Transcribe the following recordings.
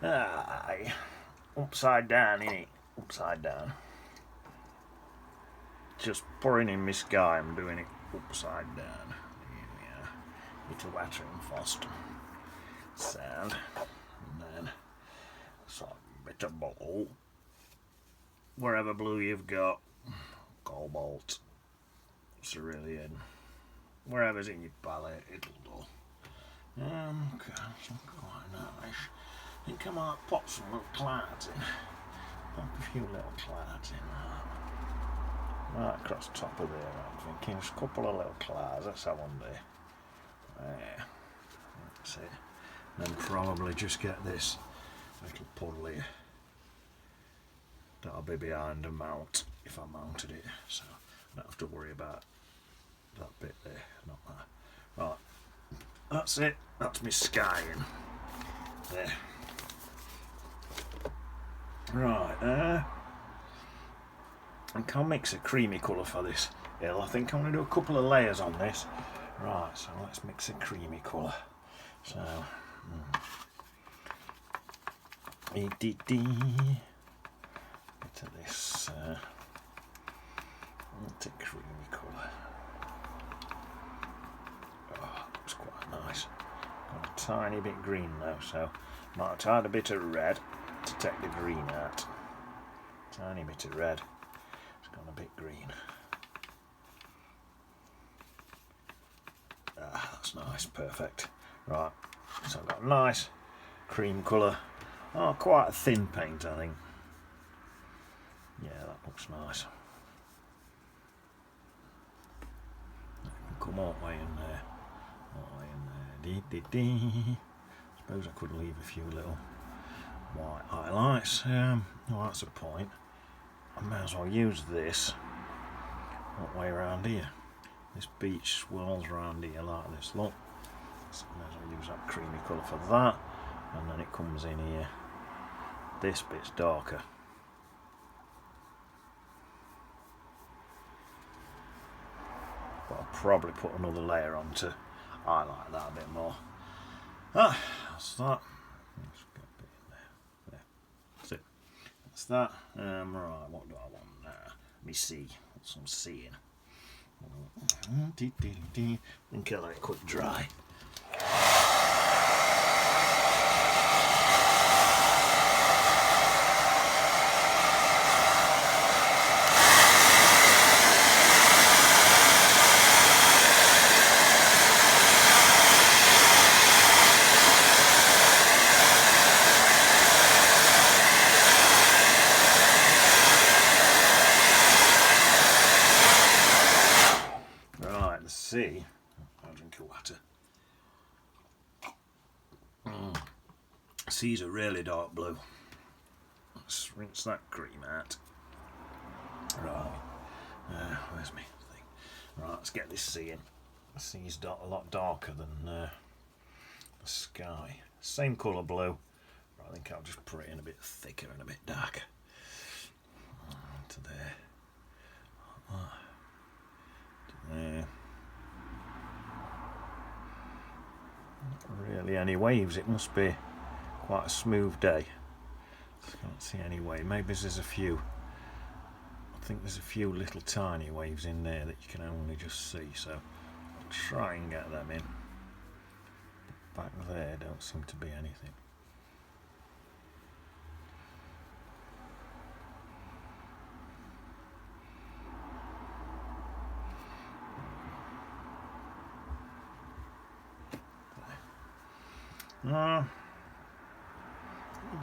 Aye. Upside down, innit? Upside down. Just pouring in my sky, I'm doing it upside down. Yeah. Little water and Foster. Sand. And then some bit of blue. Wherever blue you've got. Cobalt. Cerulean. Wherever's in your palette, it'll do. Okay, that's quite nice. I think I might pop some little clouds in. Pop a few little clouds in. Right across the top of there, I'm thinking. Just a couple of little clouds, that's how one day. There. That's it. And then probably just get this little puddle here. That'll be behind a mount if I mounted it. So I don't have to worry about that bit there, not that. Right. That's it. That's my skying. There. Right, I can mix a creamy colour for this hill. I think I'm going to do a couple of layers on this. Right, so let's mix a creamy colour. So, bit of this, into creamy colour. Oh, looks quite nice. Got a tiny bit green though, so might have tried a bit of red to take the green out. Tiny bit of red. It's gone a bit green. Ah, that's nice, perfect. Right, so I've got a nice cream colour. Oh, quite a thin paint, I think. Yeah, that looks nice. That can come all the way in there. All the way in there. Suppose I could leave a few little white highlights. Well, that's a point. I may as well use this all the way around here. This beach swirls around here like this, look. So I may as well use that creamy colour for that. And then it comes in here. This bit's darker. But I'll probably put another layer on to highlight that a bit more. Ah, that's that. Let's get a bit in there. There. That's it. That's that. Right, what do I want now? Let me see. What's some seeing? Think I'll let it quick dry. See, I'll drink your water. Sea's a really dark blue. Let's rinse that cream out. Right, where's my thing? Right, let's get this sea in. The sea's a lot darker than the sky. Same colour blue, but I think I'll just put it in a bit thicker and a bit darker. To there. To there. Not really any waves, it must be quite a smooth day. Can't see any wave. Maybe there's a few. I think there's a few little tiny waves in there that you can only just see, so I'll try and get them in. Back there don't seem to be anything.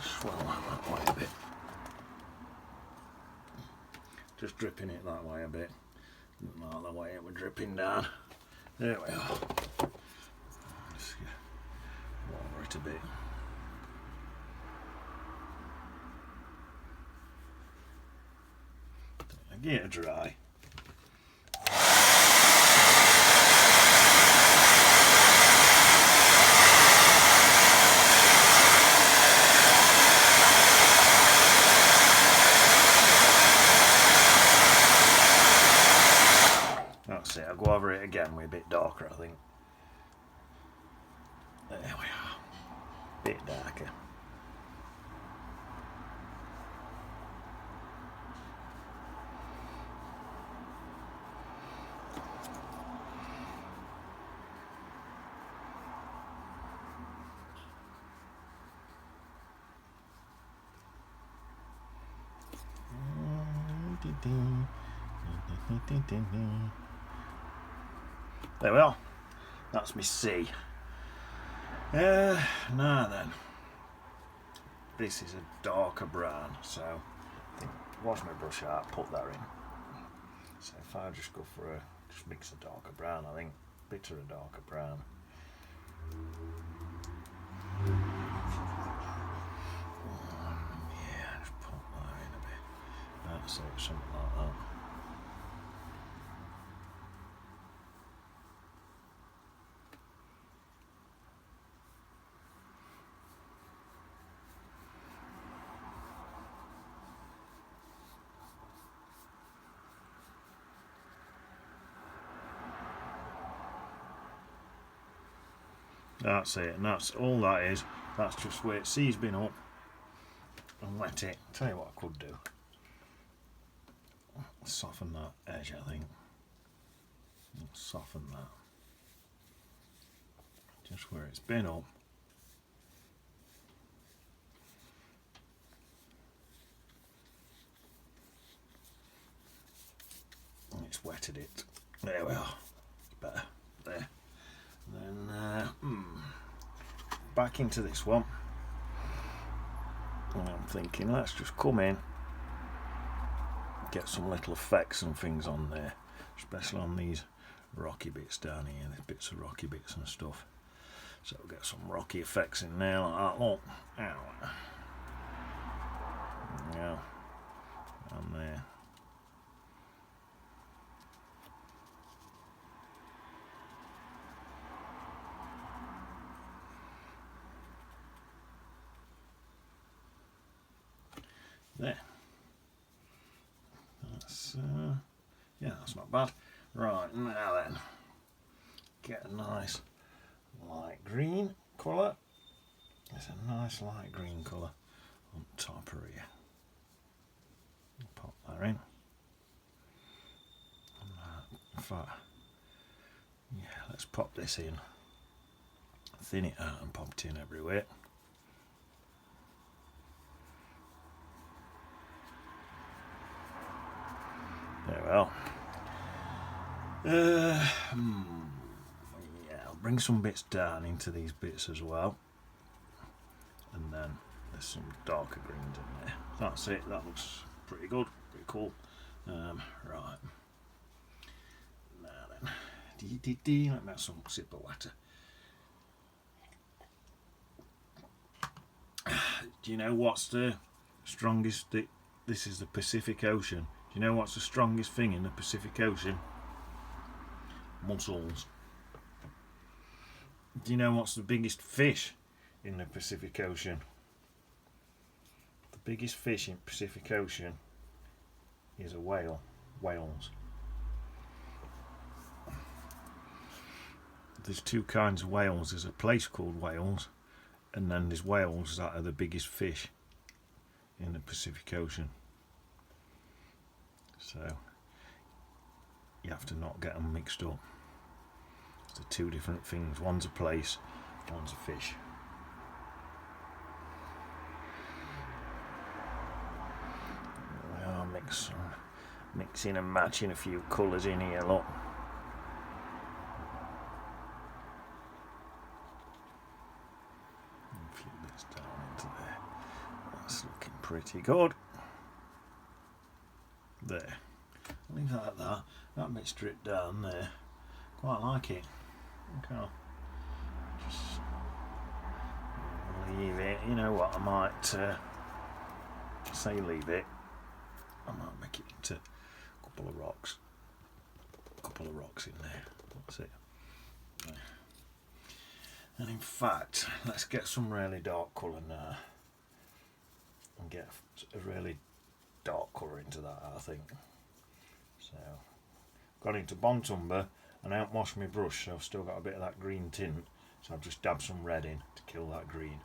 Swell that way a bit. Just dripping it that way a bit. Not the way it was dripping down. There we are. Just water it a bit. Get it dry. That's it, I'll go over it again with a bit darker, I think. There we are. Bit darker. There we are. That's my C. Now then, this is a darker brown, so I think wash my brush out, put that in. So if I just go for just mix a darker brown, I think bit of a darker brown. Yeah, just put that in a bit. That's it, something like that. That's it, and that's all that is. That's just where C's been up and wet it. Tell you what I could do. Soften that edge, I think. Soften that. Just where it's been up. And it's wetted it. There we are. Better. There. Then back into this one. And I'm thinking, let's just come in, get some little effects and things on there, especially on these rocky bits down here. There's bits of rocky bits and stuff. So we'll get some rocky effects in there like that. Look. Ow. Yeah. And there. There. That's yeah, that's not bad. Right, now then, get a nice light green colour. There's a nice light green colour on top of here. Pop that in. In fact, yeah, let's pop this in. Thin it out and pop it in everywhere. There we are. Yeah, I'll bring some bits down into these bits as well. And then there's some darker greens in there. That's it, that looks pretty good, pretty cool. Right. Now then, let me have some sip of water. Do you know what's the strongest? This is the Pacific Ocean. Do you know what's the strongest thing in the Pacific Ocean? Mussels. Do you know what's the biggest fish in the Pacific Ocean? The biggest fish in the Pacific Ocean is a whale. Whales. There's two kinds of whales. There's a place called Wales, and then there's whales that are the biggest fish in the Pacific Ocean. So you have to not get them mixed up. They're two different things. One's a place, one's a fish. I'll mixing and matching a few colours in here, look. A few bits down into there. That's looking pretty good. There. I'll leave that at that. That bit's dripped down there. Quite like it. Okay. Just leave it. You know what? I might say leave it. I might make it into a couple of rocks. A couple of rocks in there. That's it. And in fact, let's get some really dark colour now. And get a really dark colour into that, I think. So, got into Bond Umber and I haven't washed my brush, so I've still got a bit of that green tint. So I've just dabbed some red in to kill that green.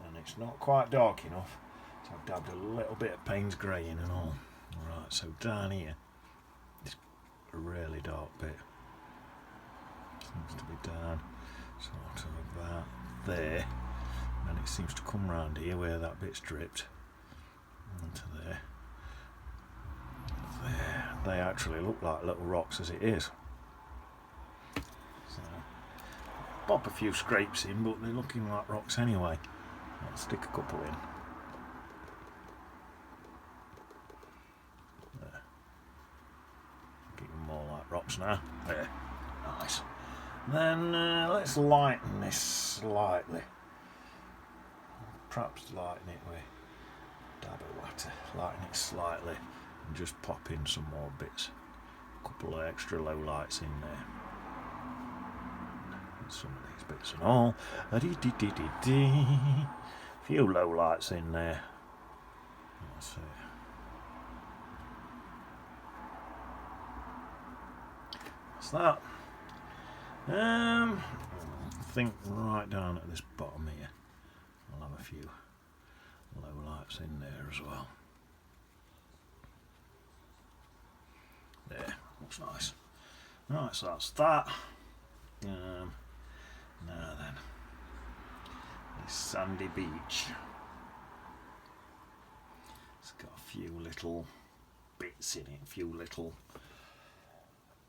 And it's not quite dark enough, so I've dabbed a little bit of Payne's grey in and all. Alright, so down here, it's a really dark bit. Seems to be down sort of about there. And it seems to come round here where that bit's dripped. Onto there. they actually look like little rocks as it is. So, pop a few scrapes in, but they're looking like rocks anyway. I'll stick a couple in. There. Keep them more like rocks now. There. Nice. Then let's lighten this slightly. Perhaps lighten it with dab of water. Lighten it slightly and just pop in some more bits. A couple of extra low lights in there. And some of these bits and all. A few low lights in there. That's it. That's that. I think right down at this bottom here I'll have a few low lights in there as well. There, looks nice. Right, so that's that. Now then, this sandy beach. It's got a few little bits in it, a few little.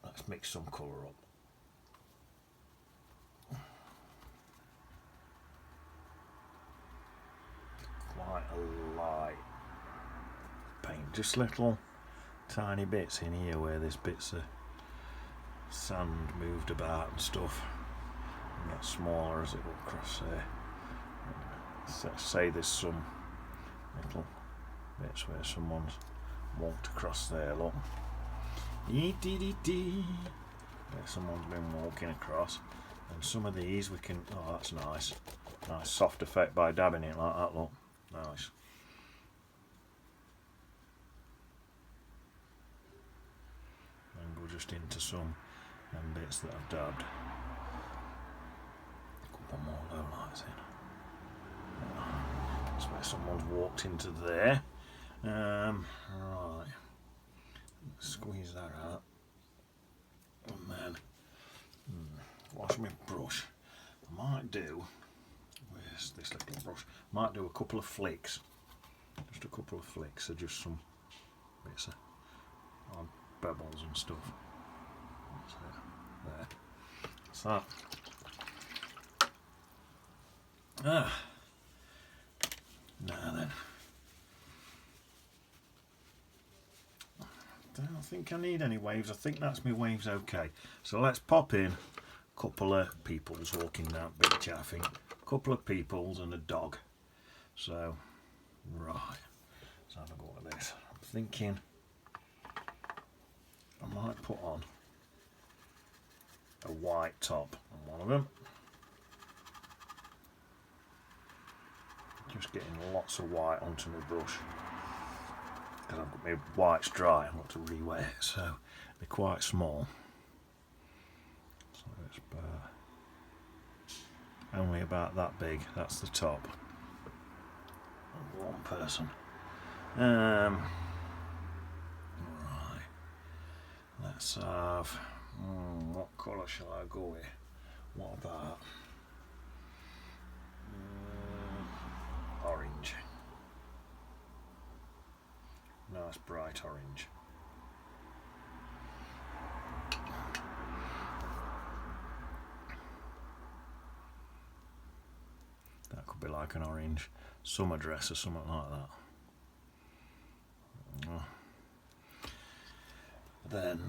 Let's mix some colour up. Quite a light paint, just little tiny bits in here where there's bits of sand moved about and stuff, and get smaller as it will across there. So say there's some little bits where someone's walked across there, look. Where someone's been walking across, and some of these we can, oh that's nice soft effect by dabbing it like that, look. Nice. And go just into some bits that I've dabbed. A couple more low lights in. That's where someone's walked into there. Right. Squeeze that out. And then wash my brush. I might do, where's this little brush? Might do a couple of flicks. Just a couple of flicks of just some bits of pebbles and stuff. That's it. There. That's that. Now then. Don't think I need any waves. I think that's my waves okay. So let's pop in a couple of peoples walking down the beach, I think. A couple of peoples and a dog. So, right. Let's have a go at this. I'm thinking I might put on a white top on one of them. Just getting lots of white onto my brush. Because I've got my whites dry, I want to re-wet it, so they're quite small. So it's only about that big, that's the top. One person. Right, let's have, what colour shall I go with? What about orange? Nice bright orange. That could be like an orange summer dress or something like that. Then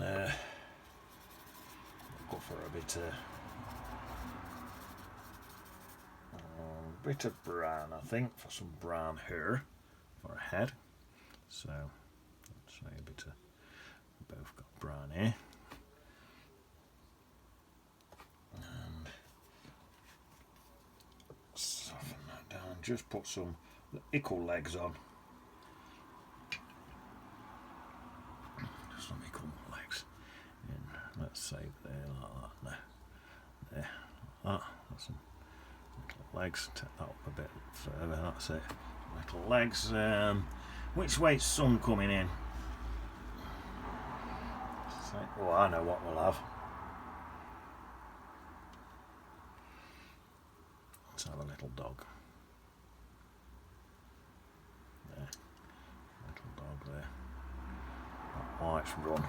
go for a bit of brown, I think, for some brown hair for a head. So let's say a bit of, both got brown hair. And soften that down, just put some ickle legs on. Just some ickle legs in, let's say there like that, there, like that. That's some little legs, take that up a bit further, that's it. Little legs, which way's sun coming in? Oh, I know what we'll have. Let's have a little dog. There. Little dog there. That white's run.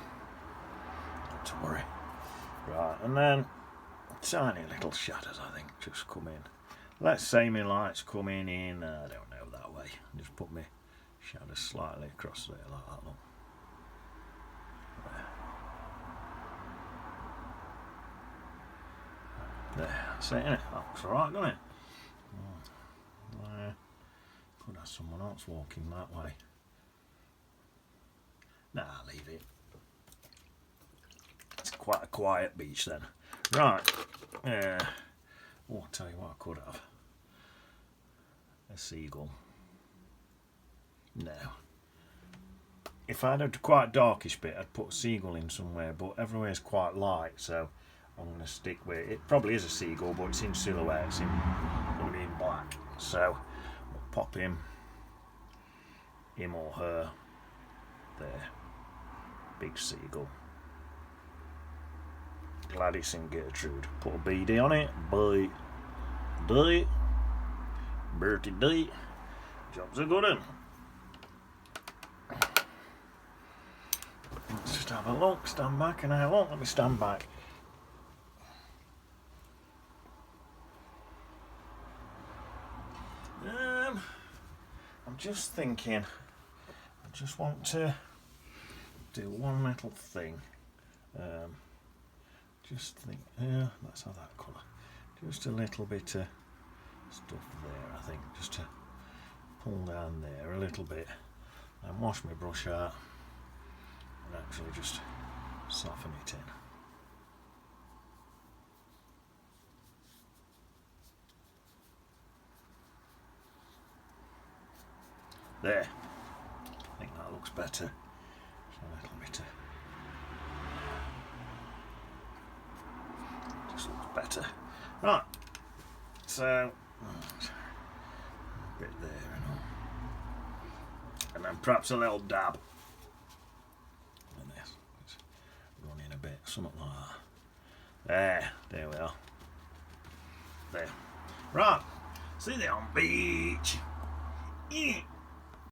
not to worry. Right, and then tiny little shadows, I think, just come in. Let's say my light's coming in, I don't know, that way. Just put my shadows slightly across there like that, look. There, that's it, innit? That looks alright, doesn't it? Could have someone else walking that way. Nah, leave it. It's quite a quiet beach then. Right. Oh, I'll tell you what I could have. A seagull. No. If I had a quite darkish bit, I'd put a seagull in somewhere, but everywhere's quite light, so I'm going to stick with it. Probably is a seagull, but it's in silhouette. It's going to be in black. So we'll pop him or her there. Big seagull. Gladys and Gertrude. Put a BD on it. Bye. Day. Bertie day. Job's a good one. Let's just have a look. Stand back and have a look. Let me stand back. I'm just thinking. I just want to do one little thing. Just think, yeah, let's have that colour. Just a little bit of stuff there, I think, just to pull down there a little bit and wash my brush out and actually just soften it in. There, I think that looks better. Just a little bit of, just looks better. Right, so a bit there and all, and then perhaps a little dab. And this, it's running a bit, something like that. There we are. There. Right, see you on beach. Yeah.